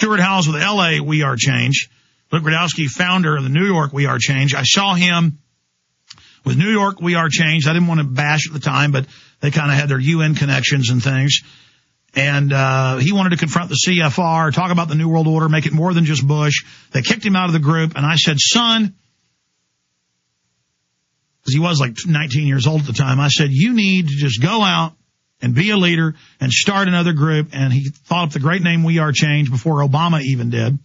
Stewart Howe's with L.A. WeAreChange. Luke Rudkowski, founder of the New York WeAreChange. I saw him with New York WeAreChange. I didn't want to bash at the time, but they kind of had their UN connections and things. And he wanted to confront the CFR, talk about the New World Order, make it more than just Bush. They kicked him out of the group, and I said, son, because he was like 19 years old at the time, I said, you need to just go out and be a leader and start another group. And he thought up the great name WeAreChange before Obama even did,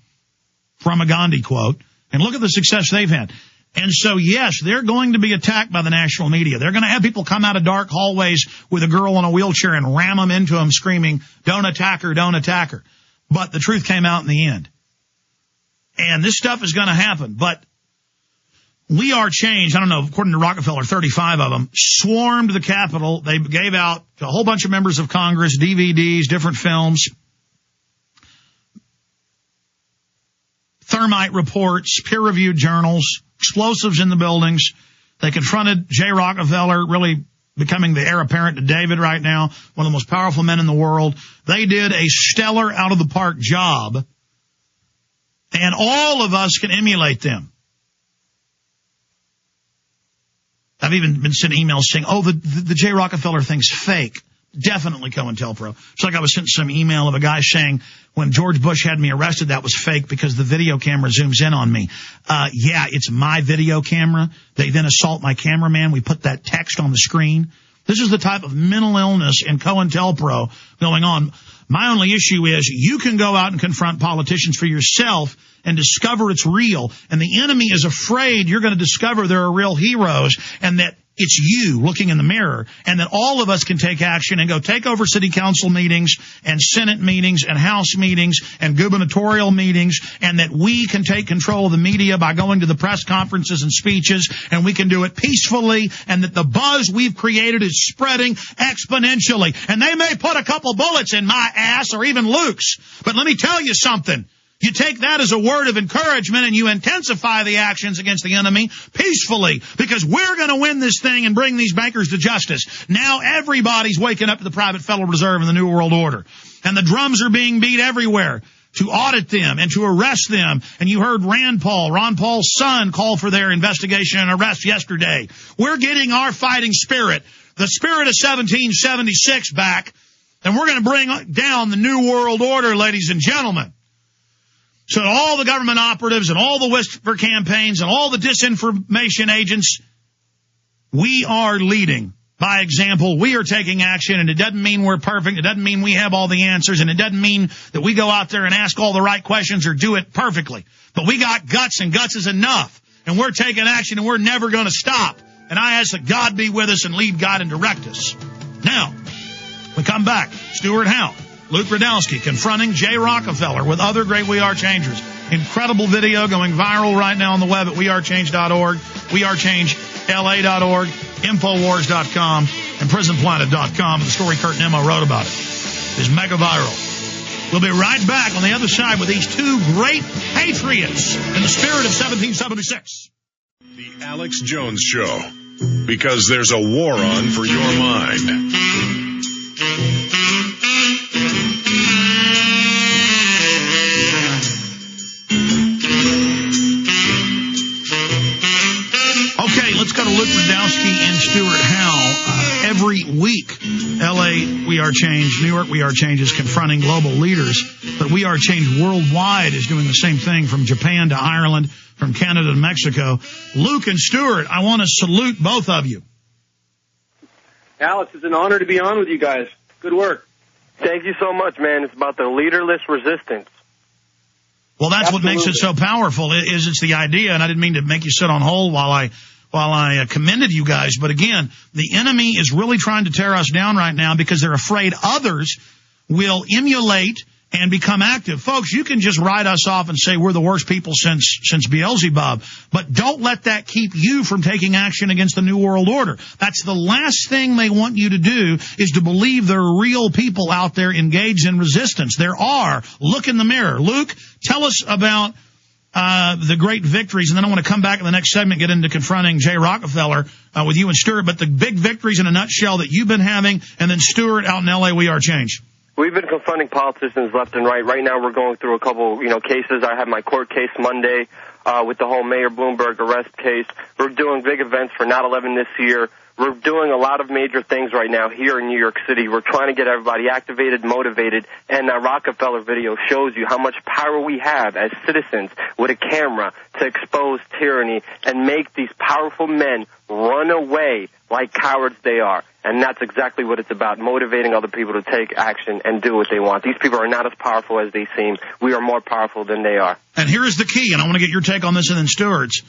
from a Gandhi quote. And look at the success they've had. And so, yes, they're going to be attacked by the national media. They're going to have people come out of dark hallways with a girl in a wheelchair and ram them into them screaming, don't attack her, don't attack her. But the truth came out in the end. And this stuff is going to happen. But WeAreChange, I don't know, according to Rockefeller, 35 of them, swarmed the Capitol. They gave out to a whole bunch of members of Congress DVDs, different films, thermite reports, peer-reviewed journals, explosives in the buildings. They confronted Jay Rockefeller, really becoming the heir apparent to David right now, one of the most powerful men in the world. They did a stellar out-of-the-park job, and all of us can emulate them. I've even been sent emails saying, oh, the Jay Rockefeller thing's fake. Definitely COINTELPRO. It's like I was sent some email of a guy saying when George Bush had me arrested, that was fake because the video camera zooms in on me. Yeah, it's my video camera. They then assault my cameraman. We put that text on the screen. This is the type of mental illness in COINTELPRO going on. My only issue is you can go out and confront politicians for yourself and discover it's real. And the enemy is afraid you're going to discover there are real heroes and that it's you looking in the mirror, and that all of us can take action and go take over city council meetings and Senate meetings and House meetings and gubernatorial meetings, and that we can take control of the media by going to the press conferences and speeches, and we can do it peacefully, and that the buzz we've created is spreading exponentially. And they may put a couple bullets in my ass or even Luke's, but let me tell you something. You take that as a word of encouragement and you intensify the actions against the enemy peacefully, because we're going to win this thing and bring these bankers to justice. Now everybody's waking up to the private Federal Reserve and the New World Order. And the drums are being beat everywhere to audit them and to arrest them. And you heard Ron Paul's son, call for their investigation and arrest yesterday. We're getting our fighting spirit, the spirit of 1776 back, and we're going to bring down the New World Order, ladies and gentlemen. So all the government operatives and all the whisper campaigns and all the disinformation agents, we are leading by example. We are taking action, and it doesn't mean we're perfect. It doesn't mean we have all the answers, and it doesn't mean that we go out there and ask all the right questions or do it perfectly. But we got guts, and guts is enough. And we're taking action, and we're never going to stop. And I ask that God be with us and lead God and direct us. Now, we come back. Stewart Howe. Luke Rudkowski confronting Jay Rockefeller with other great WeAreChangers. Incredible video going viral right now on the web at WeAreChange.org, WeAreChangeLA.org, Infowars.com, and PrisonPlanet.com. The story Kurt Nimmo wrote about it is mega viral. We'll be right back on the other side with these two great patriots in the spirit of 1776. The Alex Jones Show. Because there's a war on for your mind. Let's go to Luke Rudkowski and Stewart Howe. Every week, L.A. WeAreChange, New York WeAreChange is confronting global leaders, but WeAreChange worldwide is doing the same thing from Japan to Ireland, from Canada to Mexico. Luke and Stewart, I want to salute both of you. Alex, it's an honor to be on with you guys. Good work. Thank you so much, man. It's about the leaderless resistance. Well, that's Absolutely. What makes it so powerful, is it's the idea, and I didn't mean to make you sit on hold while I commended you guys. But again, the enemy is really trying to tear us down right now because they're afraid others will emulate and become active. Folks, you can just write us off and say we're the worst people since Beelzebub, but don't let that keep you from taking action against the New World Order. That's the last thing they want you to do, is to believe there are real people out there engaged in resistance. There are. Look in the mirror. Luke, tell us about the great victories, and then I want to come back in the next segment, get into confronting Jay Rockefeller with you and Stewart, but the big victories in a nutshell that you've been having, and then Stewart out in L.A. WeAreChange. We've been confronting politicians left and right. Right now we're going through a couple, cases. I have my court case Monday with the whole Mayor Bloomberg arrest case. We're doing big events for 9/11 this year. We're doing a lot of major things right now here in New York City. We're trying to get everybody activated, motivated, and that Rockefeller video shows you how much power we have as citizens with a camera to expose tyranny and make these powerful men run away like cowards they are. And that's exactly what it's about, motivating other people to take action and do what they want. These people are not as powerful as they seem. We are more powerful than they are. And here is the key, and I want to get your take on this and then Stewart's.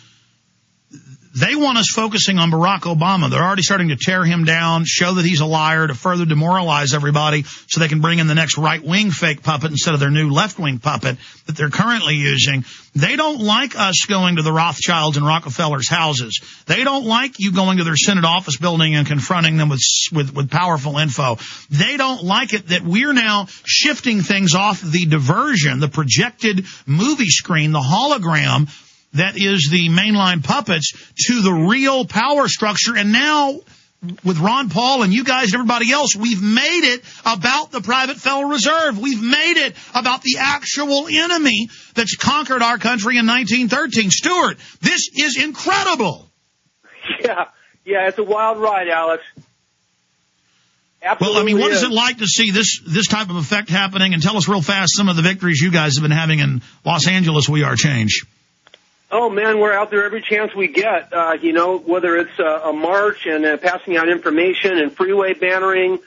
They want us focusing on Barack Obama. They're already starting to tear him down, show that he's a liar to further demoralize everybody so they can bring in the next right-wing fake puppet instead of their new left-wing puppet that they're currently using. They don't like us going to the Rothschilds and Rockefeller's houses. They don't like you going to their Senate office building and confronting them with powerful info. They don't like it that we're now shifting things off the diversion, the projected movie screen, the hologram, that is the mainline puppets, to the real power structure. And now, with Ron Paul and you guys and everybody else, we've made it about the private Federal Reserve. We've made it about the actual enemy that's conquered our country in 1913. Stewart, this is incredible. Yeah, it's a wild ride, Alex. Absolutely. Well, I mean, what is it like to see this type of effect happening? And tell us real fast some of the victories you guys have been having in Los Angeles, WeAreChange. Oh, man, we're out there every chance we get, whether it's a march and passing out information and freeway bannering.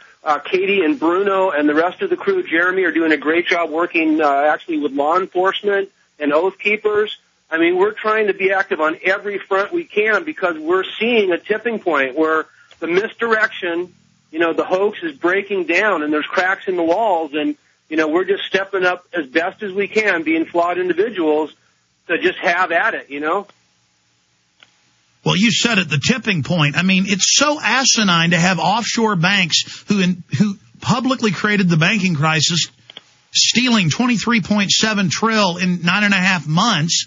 Katie and Bruno and the rest of the crew, Jeremy, are doing a great job working actually with law enforcement and oath keepers. I mean, we're trying to be active on every front we can because we're seeing a tipping point where the misdirection, the hoax is breaking down and there's cracks in the walls. And, we're just stepping up as best as we can, being flawed individuals, to just have at it, Well, you said at the tipping point. I mean, it's so asinine to have offshore banks who publicly created the banking crisis, stealing $23.7 trillion in 9.5 months.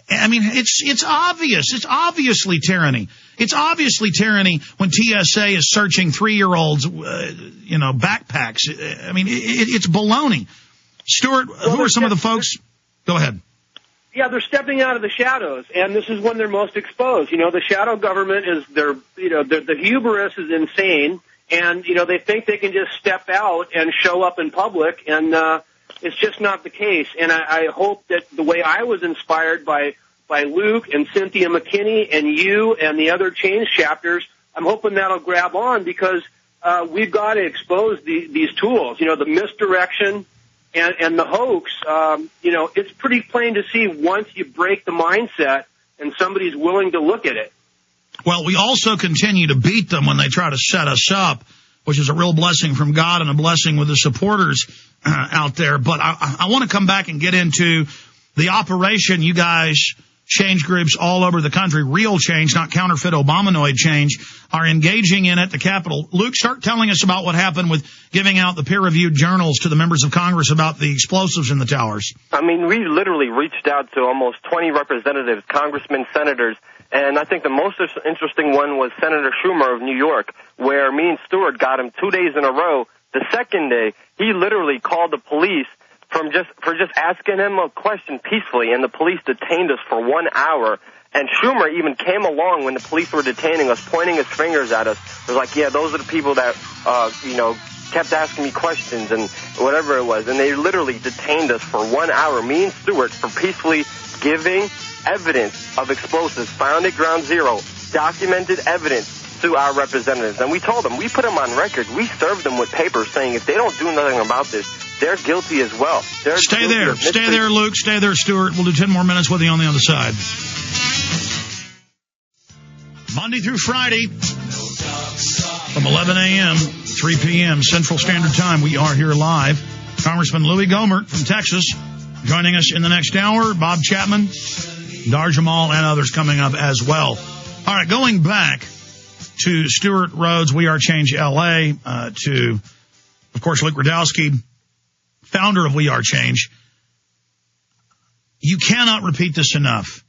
I mean, it's obvious. It's obviously tyranny. It's obviously tyranny when TSA is searching 3-year-olds, backpacks. I mean, it's baloney. Stewart, who are some of the folks? Go ahead. Yeah, they're stepping out of the shadows, and this is when they're most exposed. The shadow government is the hubris is insane, and, they think they can just step out and show up in public, and it's just not the case. And I hope that the way I was inspired by Luke and Cynthia McKinney and you and the other Change chapters, I'm hoping that'll grab on because we've got to expose these tools, the misdirection, and the hoax, it's pretty plain to see once you break the mindset and somebody's willing to look at it. Well, we also continue to beat them when they try to set us up, which is a real blessing from God and a blessing with the supporters out there. But I want to come back and get into the operation you guys, change groups all over the country, real change, not counterfeit Obamanoid change, are engaging in at the Capitol. Luke, start telling us about what happened with giving out the peer-reviewed journals to the members of Congress about the explosives in the towers. I mean, we literally reached out to almost 20 representatives, congressmen, senators, and I think the most interesting one was Senator Schumer of New York, where me and Stewart got him 2 days in a row. The second day, he literally called the police for just asking him a question peacefully, and the police detained us for 1 hour. And Schumer even came along when the police were detaining us, pointing his fingers at us. It was like, yeah, those are the people that, kept asking me questions and whatever it was. And they literally detained us for 1 hour, me and Stewart, for peacefully giving evidence of explosives found at Ground Zero, documented evidence to our representatives. And we told them, we put them on record. We served them with papers saying if they don't do nothing about this, they're guilty as well. Stay there, Luke. Stay there, Stewart. We'll do 10 more minutes with you on the other side. Monday through Friday, from 11 a.m., 3 p.m. Central Standard Time, we are here live. Congressman Louis Gohmert from Texas joining us in the next hour. Bob Chapman, Dar Jamal, and others coming up as well. All right, going back to Stewart Rhodes, WeAreChange LA, to, of course, Luke Rudkowski, founder of WeAreChange. You cannot repeat this enough.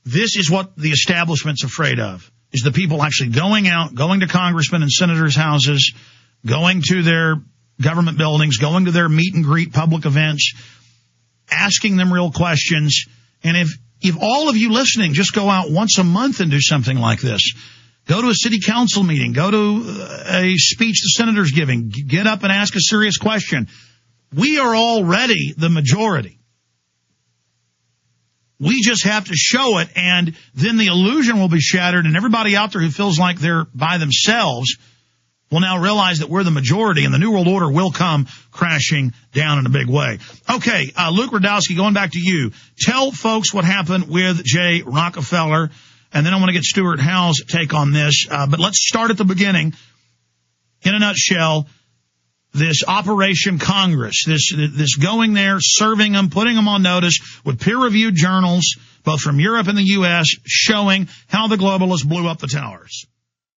This is what the establishment's afraid of, is the people actually going out, going to congressmen and senators' houses, going to their government buildings, going to their meet and greet public events, asking them real questions. And if all of you listening just go out once a month and do something like this, go to a city council meeting, go to a speech the senator's giving, get up and ask a serious question. We are already the majority. We just have to show it, and then the illusion will be shattered, and everybody out there who feels like they're by themselves will now realize that we're the majority, and the New World Order will come crashing down in a big way. Okay, Luke Rudkowski, going back to you. Tell folks what happened with Jay Rockefeller, and then I want to get Stewart Howe's take on this. But let's start at the beginning. In a nutshell, this Operation Congress, this going there, serving them, putting them on notice with peer-reviewed journals, both from Europe and the U.S., showing how the globalists blew up the towers.